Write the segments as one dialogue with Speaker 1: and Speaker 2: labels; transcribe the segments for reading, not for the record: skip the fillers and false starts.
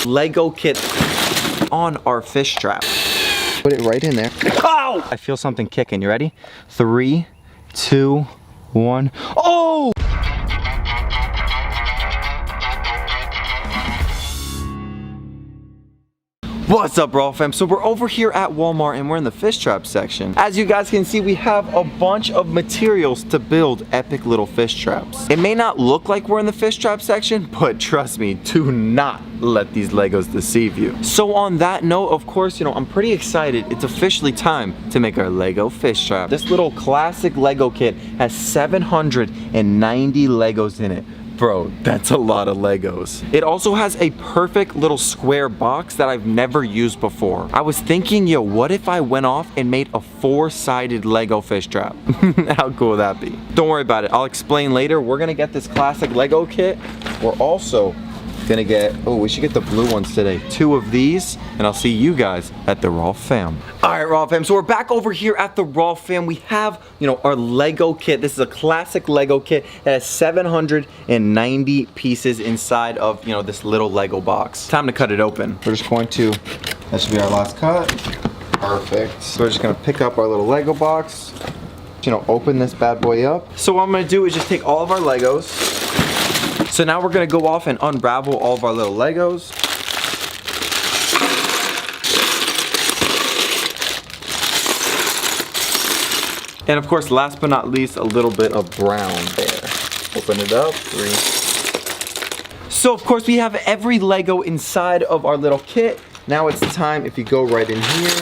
Speaker 1: Lego kit on our fish trap.
Speaker 2: Put it right in there.
Speaker 1: Oh! I feel something kicking. You ready? 3, 2, 1. Oh! What's up, Raw fam? So we're over here at Walmart and we're in the fish trap section. As you guys can see, we have a bunch of materials to build epic little fish traps. It may not look like we're in the fish trap section, but trust me, do not let these Legos deceive you. So on that note, of course, I'm pretty excited. It's officially time to make our Lego fish trap. This little classic Lego kit has 790 Legos in it. Bro, that's a lot of Legos. It also has a perfect little square box that I've never used before. I was thinking, yo, what if I went off and made a 4-sided Lego fish trap? How cool would that be? Don't worry about it. I'll explain later. We're gonna get this classic Lego kit. We're also gonna get, we should get the blue ones today. 2 of these, and I'll see you guys at the Raw fam. All right, Raw fam, so we're back over here at the Raw fam. We have, our Lego kit. This is a classic Lego kit that has 790 pieces inside of, this little Lego box. Time to cut it open. We're just going to, that should be our last cut. Perfect. So we're just gonna pick up our little Lego box, open this bad boy up. So what I'm gonna do is just take all of our Legos. So now we're gonna go off and unravel all of our little Legos. And of course, last but not least, a little bit of brown there. Open it up, 3. So of course, we have every Lego inside of our little kit. Now it's time, if you go right in here,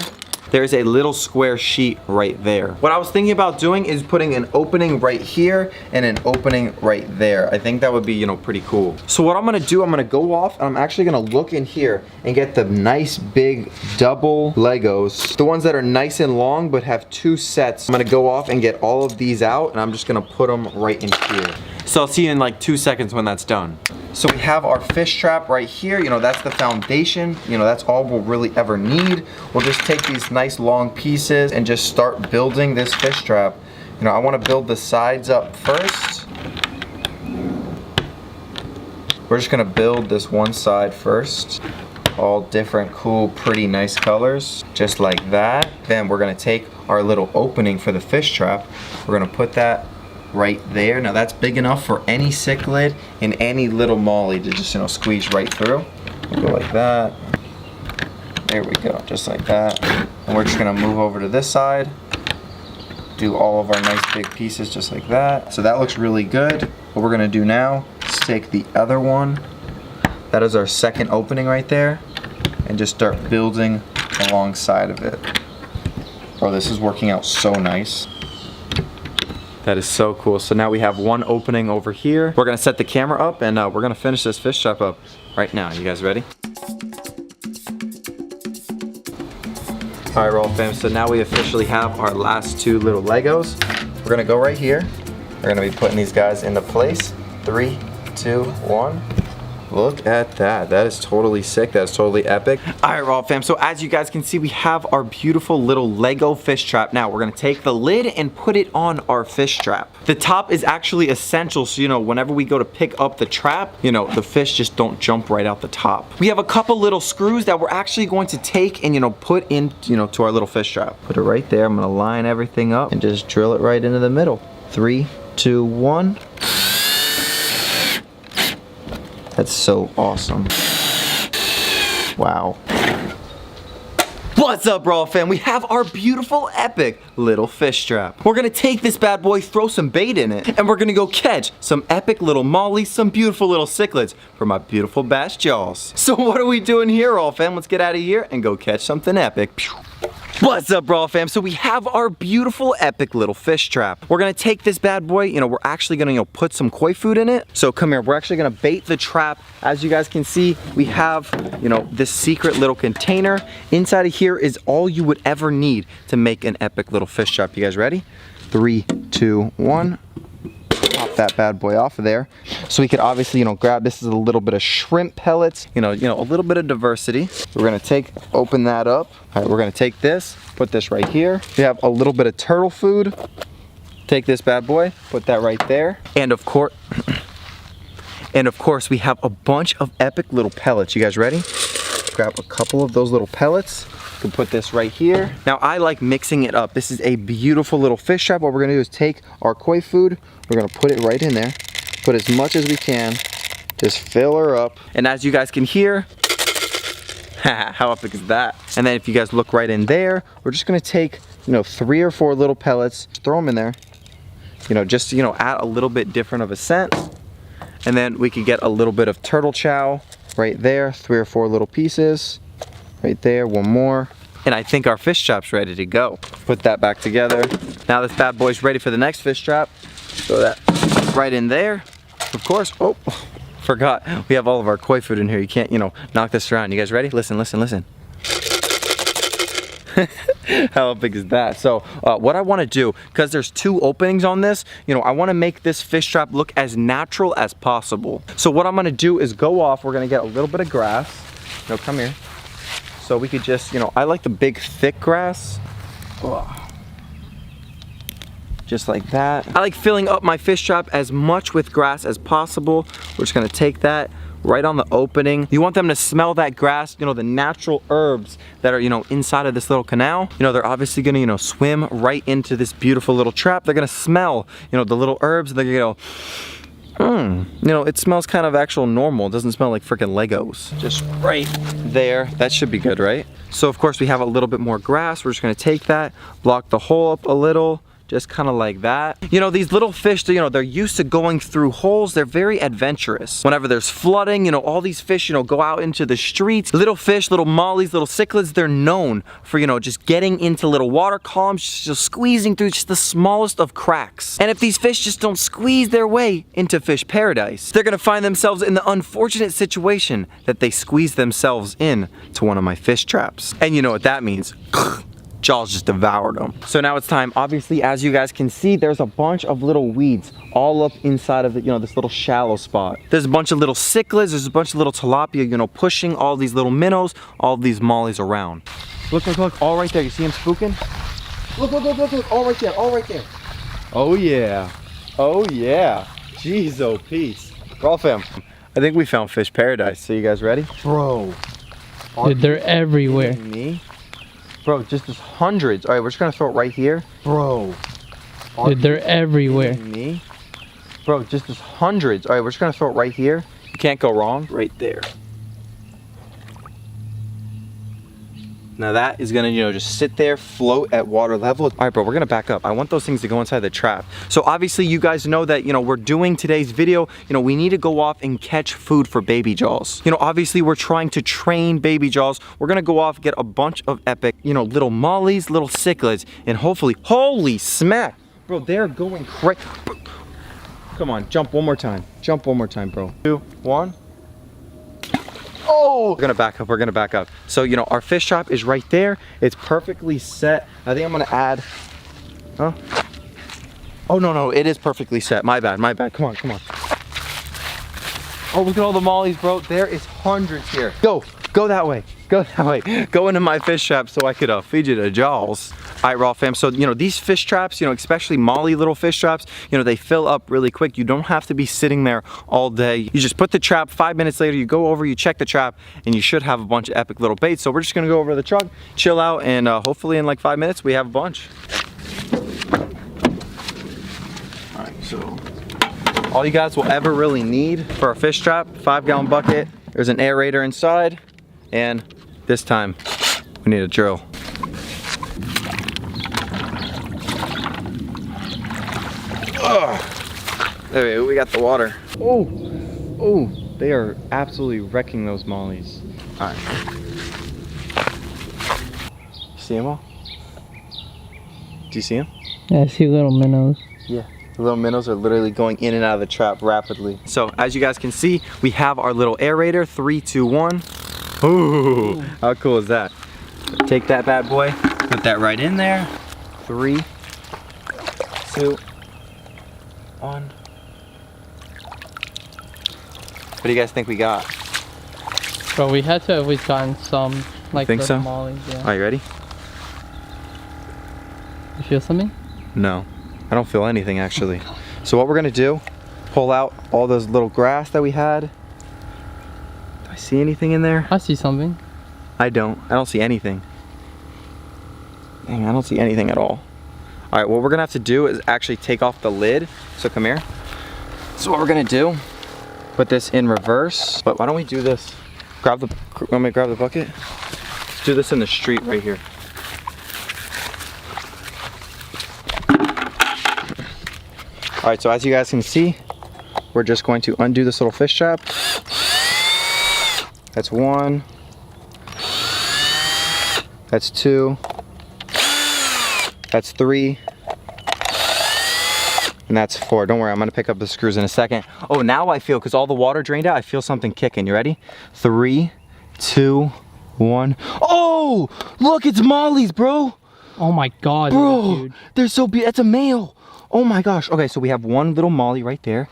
Speaker 1: there's a little square sheet right there. What I was thinking about doing is putting an opening right here and an opening right there. I think that would be, pretty cool. So what I'm gonna do, I'm gonna go off and I'm actually gonna look in here and get the nice big double Legos. The ones that are nice and long but have 2 sets. I'm gonna go off and get all of these out and I'm just gonna put them right in here. So I'll see you in like 2 seconds when that's done. So we have our fish trap right here. That's the foundation. That's all we'll really ever need. We'll just take these nice long pieces and just start building this fish trap. I want to build the sides up first. We're just going to build this one side first. All different, cool, pretty nice colors. Just like that. Then we're going to take our little opening for the fish trap. We're going to put that right there. Now that's big enough for any cichlid and any little molly to just squeeze right through. We'll go like that. There we go, just like that. And we're just gonna move over to this side. Do all of our nice big pieces just like that. So that looks really good. What we're gonna do now is take the other one. That is our second opening right there. And just start building alongside of it. Bro, this is working out so nice. That is so cool. So now we have one opening over here. We're gonna set the camera up and we're gonna finish this fish trap up right now. You guys ready? All right, Raw fam, so now we officially have our last 2 little Legos. We're gonna go right here. We're gonna be putting these guys into place. 3, 2, 1. Look at that. That is totally sick. That is totally epic. All right, Raw fam. So as you guys can see, we have our beautiful little Lego fish trap. Now we're gonna take the lid and put it on our fish trap. The top is actually essential, so whenever we go to pick up the trap, the fish just don't jump right out the top. We have a couple little screws that we're actually going to take and put in, to our little fish trap. Put it right there. I'm gonna line everything up and just drill it right into the middle. 3, 2, 1. That's so awesome. Wow. What's up, Raw fam? We have our beautiful, epic little fish trap. We're gonna take this bad boy, throw some bait in it, and we're gonna go catch some epic little mollies, some beautiful little cichlids for my beautiful bass jaws. So what are we doing here, Raw fam? Let's get out of here and go catch something epic. What's up, Raw fam? So we have our beautiful, epic little fish trap. We're gonna take this bad boy, we're actually gonna, put some koi food in it. So come here, we're actually gonna bait the trap. As you guys can see, we have, this secret little container. Inside of here is all you would ever need to make an epic little fish trap. You guys ready? 3, 2, 1. Pop that bad boy off of there. So we could obviously, grab, this is a little bit of shrimp pellets, a little bit of diversity. We're gonna open that up. All right, we're gonna take this, put this right here. We have a little bit of turtle food. Take this bad boy, put that right there. And of course, And of course, we have a bunch of epic little pellets. You guys ready? Grab a couple of those little pellets. You can put this right here. Now, I like mixing it up. This is a beautiful little fish trap. What we're gonna do is take our koi food. We're gonna put it right in there. Put as much as we can. Just fill her up. And as you guys can hear, how epic is that? And then if you guys look right in there, we're just gonna take, 3 or 4 little pellets, throw them in there. Just to, add a little bit different of a scent. And then we could get a little bit of turtle chow right there, 3 or 4 little pieces. Right there, 1 more. And I think our fish trap's ready to go. Put that back together. Now this bad boy's ready for the next fish trap. Throw that right in there. Of course, oh, forgot. We have all of our koi food in here. You can't, knock this around. You guys ready? Listen, listen, listen. How big is that? So what I want to do, because there's 2 openings on this, I want to make this fish trap look as natural as possible. So what I'm going to do is go off. We're going to get a little bit of grass. Come here. So we could just, I like the big thick grass. Just like that. I like filling up my fish trap as much with grass as possible. We're just going to take that right on the opening. You want them to smell that grass, the natural herbs that are, inside of this little canal. They're obviously gonna, swim right into this beautiful little trap. They're gonna smell, the little herbs. They're gonna go, it smells kind of actual normal. It doesn't smell like freaking Legos. Just right there. That should be good, right? So of course we have a little bit more grass. We're just gonna take that, block the hole up a little. Just kind of like that. These little fish, they're used to going through holes. They're very adventurous. Whenever there's flooding, all these fish, go out into the streets. Little fish, little mollies, little cichlids, they're known for, just getting into little water columns, just squeezing through just the smallest of cracks. And if these fish just don't squeeze their way into fish paradise, they're gonna find themselves in the unfortunate situation that they squeeze themselves in to one of my fish traps. And you know what that means. Jaws just devoured them. So now it's time. Obviously, as you guys can see, there's a bunch of little weeds all up inside of the, this little shallow spot. There's a bunch of little cichlids, there's a bunch of little tilapia, pushing all these little minnows, all these mollies around. Look, look, look, all right there. You see them spooking? Look, look, look, look, look, all right there, all right there. Oh yeah, oh yeah. Jeez, oh peace. Raw fam, I think we found fish paradise. So you guys ready? Bro.
Speaker 2: Dude, they're everywhere.
Speaker 1: Me? Bro, just there's hundreds. All right, we're just gonna throw it right here. Bro.
Speaker 2: Dude, they're everywhere.
Speaker 1: Me? Bro, just there's hundreds. All right, we're just gonna throw it right here. You can't go wrong. Right there. Now that is gonna, just sit there, float at water level. All right, bro, we're gonna back up. I want those things to go inside the trap. So obviously you guys know that, we're doing today's video, we need to go off and catch food for baby jaws. Obviously we're trying to train baby jaws. We're gonna go off, get a bunch of epic, little mollies, little cichlids, and hopefully, holy smack. Bro, they're going crazy. Come on, jump one more time. Jump one more time, bro. 2, 1. Oh! We're gonna back up, we're gonna back up. So, our fish trap is right there. It's perfectly set. I think I'm gonna add, huh? Oh, no, it is perfectly set. My bad, come on, come on. Oh, look at all the mollies, bro. There is hundreds here. Go that way, go that way. Go into my fish trap so I could feed you to jaws. All right, raw fam, so, these fish traps, especially molly little fish traps, they fill up really quick. You don't have to be sitting there all day. You just put the trap, 5 minutes later, you go over, you check the trap, and you should have a bunch of epic little baits. So we're just gonna go over to the truck, chill out, and hopefully in like 5 minutes, we have a bunch. All right, so all you guys will ever really need for a fish trap, 5-gallon bucket, there's an aerator inside, and this time, we need a drill. There we got the water. Oh, they are absolutely wrecking those mollies. All right. See them all? Do you see them?
Speaker 2: Yeah, I see little minnows.
Speaker 1: Yeah, the little minnows are literally going in and out of the trap rapidly. So as you guys can see, we have our little aerator, 3, 2, 1. Ooh, how cool is that? Take that bad boy, put that right in there. 3, 2, 1. What do you guys think we got?
Speaker 2: Bro, we had to have at least gotten some, like,
Speaker 1: think so?
Speaker 2: mollies, yeah.
Speaker 1: Are you ready?
Speaker 2: You feel something?
Speaker 1: No, I don't feel anything actually. So what we're gonna do pull out all those little grass that we had. Do I see anything in there?
Speaker 2: I see something.
Speaker 1: I don't see anything. Dang, I don't see anything at all. All right, what we're gonna have to do is actually take off the lid. So come here. So what we're gonna do, put this in reverse. But why don't we do this? Want me to grab the bucket? Let's do this in the street right here. All right, so as you guys can see, we're just going to undo this little fish trap. That's 1. That's 2. That's 3. And that's 4. Don't worry, I'm gonna pick up the screws in a second. Oh, now I feel, because all the water drained out, I feel something kicking. You ready? 3, 2, 1. Oh, look, it's mollies, bro.
Speaker 2: Oh my God,
Speaker 1: bro,
Speaker 2: dude.
Speaker 1: they're so big. That's a male. Oh my gosh. Okay, so we have one little molly right there.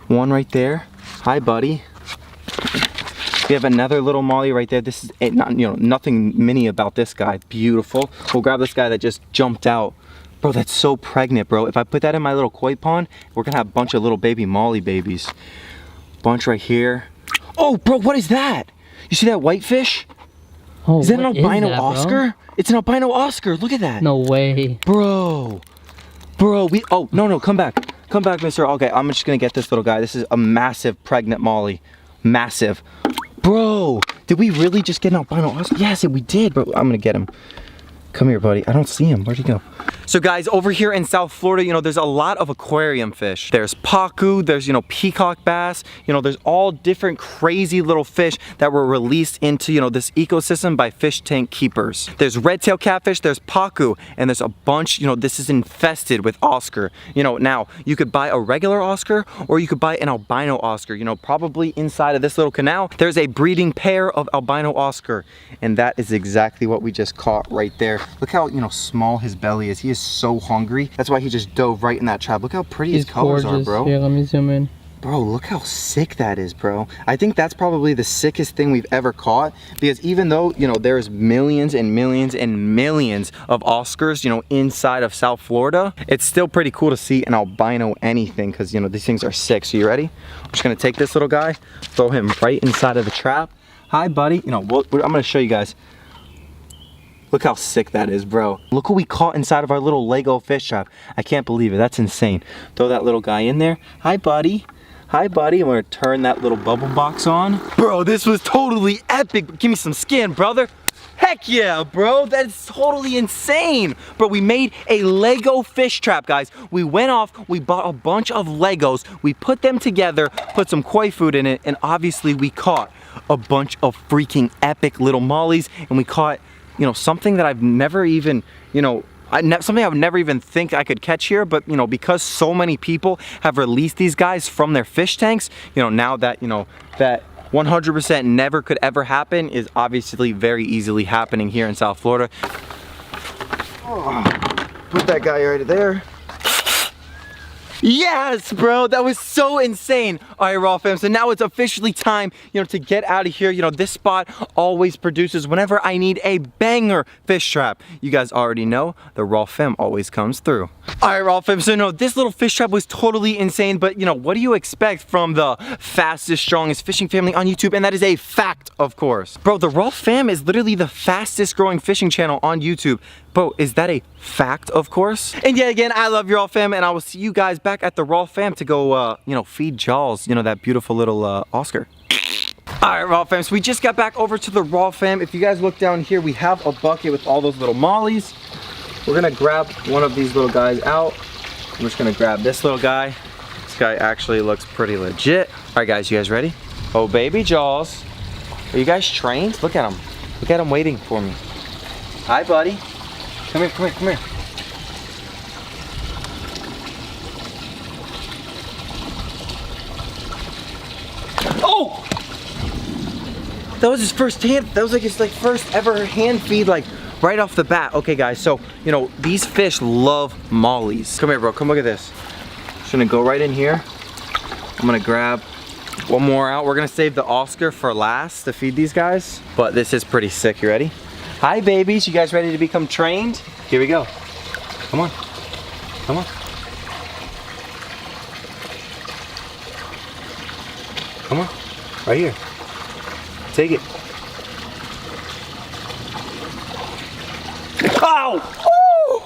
Speaker 1: One right there. Hi, buddy. We have another little molly right there. This is nothing mini about this guy. Beautiful. We'll grab this guy that just jumped out. Bro, that's so pregnant, bro. If I put that in my little koi pond, we're gonna have a bunch of little baby molly babies. Bunch right here. Oh, bro, what is that? You see that whitefish?
Speaker 2: Oh,
Speaker 1: is that an albino Oscar?
Speaker 2: Bro?
Speaker 1: It's an albino Oscar. Look at that.
Speaker 2: No way.
Speaker 1: Bro, oh, no, come back. Come back, mister. Okay, I'm just gonna get this little guy. This is a massive pregnant molly. Massive. Bro, did we really just get an albino Oscar? Yes, we did, bro. I'm gonna get him. Come here, buddy. I don't see him. Where'd he go? So guys, over here in South Florida, there's a lot of aquarium fish. There's pacu, there's, peacock bass, there's all different crazy little fish that were released into, this ecosystem by fish tank keepers. There's red-tailed catfish, there's pacu, and there's a bunch, this is infested with Oscar. Now, you could buy a regular Oscar or you could buy an albino Oscar. Probably inside of this little canal, there's a breeding pair of albino Oscar. And that is exactly what we just caught right there. Look how, small his belly is. He is so hungry. That's why he just dove right in that trap. Look how pretty his colors are, bro.
Speaker 2: Yeah, let me zoom in.
Speaker 1: Bro, look how sick that is, bro. I think that's probably the sickest thing we've ever caught, because even though, there's millions and millions and millions of Oscars, inside of South Florida, it's still pretty cool to see an albino anything, because, these things are sick. So you ready? I'm just gonna take this little guy, throw him right inside of the trap. Hi, buddy. I'm gonna show you guys. Look how sick that is, bro. Look what we caught inside of our little Lego fish trap. I can't believe it. That's insane. Throw that little guy in there. Hi, buddy. Hi, buddy. I'm gonna turn that little bubble box on. Bro, this was totally epic. Give me some skin, brother. Heck yeah, bro. That is totally insane. Bro, we made a Lego fish trap, guys. We went off, we bought a bunch of Legos, we put them together, put some koi food in it, and obviously we caught a bunch of freaking epic little mollies, and we caught something that I've never even, something I would never even think I could catch here, but because so many people have released these guys from their fish tanks, now that, that 100% never could ever happen is obviously very easily happening here in South Florida. Oh, put that guy right there. Yes, bro, that was so insane. All right, Raw fam, so now it's officially time, to get out of here. This spot always produces whenever I need a banger fish trap. You guys already know the Raw fam always comes through. All right, Raw fam, so no, this little fish trap was totally insane, but what do you expect from the fastest, strongest fishing family on YouTube? And that is a fact, of course. Bro, the Raw fam is literally the fastest growing fishing channel on YouTube. Bro, is that a fact, of course? And yeah, again, I love your Raw fam, and I will see you guys back at the Raw fam to go, feed Jaws, that beautiful little Oscar. All right, Raw fam, so we just got back over to the Raw fam. If you guys look down here, we have a bucket with all those little mollies. We're gonna grab one of these little guys out. I'm just gonna grab this little guy. This guy actually looks pretty legit. All right, guys, you guys ready? Oh, baby Jaws. Are you guys trained? Look at him. Look at him waiting for me. Hi, buddy. Come here, come here, come here. Oh! That was his first hand. That was like his first ever hand feed, right off the bat. Okay, guys, so these fish love mollies. Come here, bro. Come look at this. Just gonna go right in here. I'm gonna grab one more out. We're gonna save the Oscar for last to feed these guys, but this is pretty sick. You ready? Hi, babies. You guys ready to become trained? Here we go. Come on. Come on. Come on. Right here. Take it. Ow! Ooh!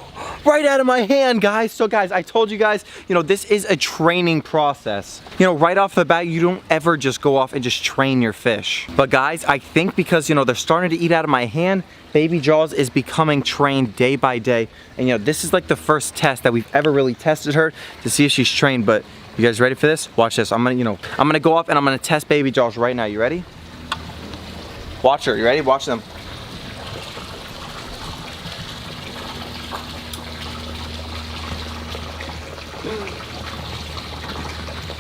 Speaker 1: Right out of my hand, guys. So guys, I told you guys, this is a training process. Right off the bat, you don't ever just go off and just train your fish. But guys, I think because, they're starting to eat out of my hand, Baby Jaws is becoming trained day by day. And this is like the first test that we've ever really tested her to see if she's trained. But you guys ready for this? Watch this. I'm gonna go off and I'm gonna test Baby Jaws right now. You ready? Watch her. You ready? Watch them.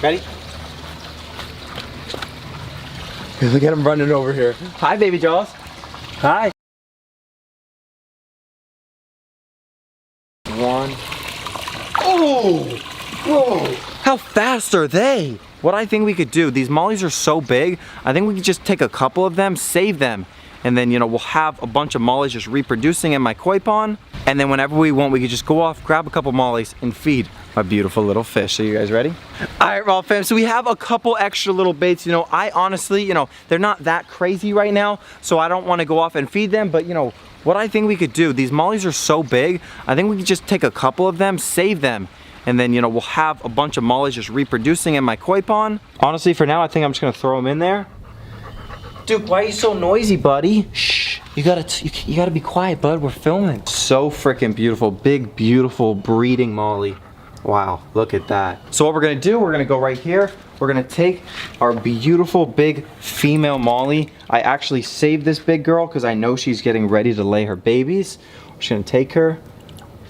Speaker 1: Ready? Look at him running over here. Hi, Baby Jaws. Hi. One. Oh! Whoa! How fast are they? What I think we could do, these mollies are so big, I think we could just take a couple of them, save them, and then, we'll have a bunch of mollies just reproducing in my koi pond, and then whenever we want, we could just go off, grab a couple mollies, and feed my beautiful little fish. So you guys ready? All right, RAWWF fam, so we have a couple extra little baits. I honestly, they're not that crazy right now, so I don't want to go off and feed them, but what I think we could do, these mollies are so big, I think we could just take a couple of them, save them, and then, we'll have a bunch of mollies just reproducing in my koi pond. Honestly, for now, I think I'm just gonna throw them in there. Duke, why are you so noisy, buddy? Shh, you gotta be quiet, bud, we're filming. So freaking beautiful, big, beautiful breeding molly. Wow, look at that. So what we're gonna do, we're gonna go right here. We're gonna take our beautiful, big female molly. I actually saved this big girl because I know she's getting ready to lay her babies. We're just gonna take her,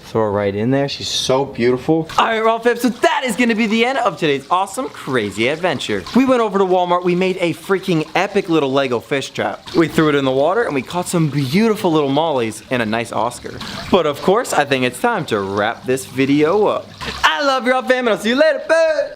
Speaker 1: throw her right in there. She's so beautiful. All right, RAWWF fam, so that is gonna be the end of today's awesome, crazy adventure. We went over to Walmart, we made a freaking epic little Lego fish trap. We threw it in the water and we caught some beautiful little mollies and a nice Oscar. But of course, I think it's time to wrap this video up. I love you all, fam, and I'll see you later. Bye.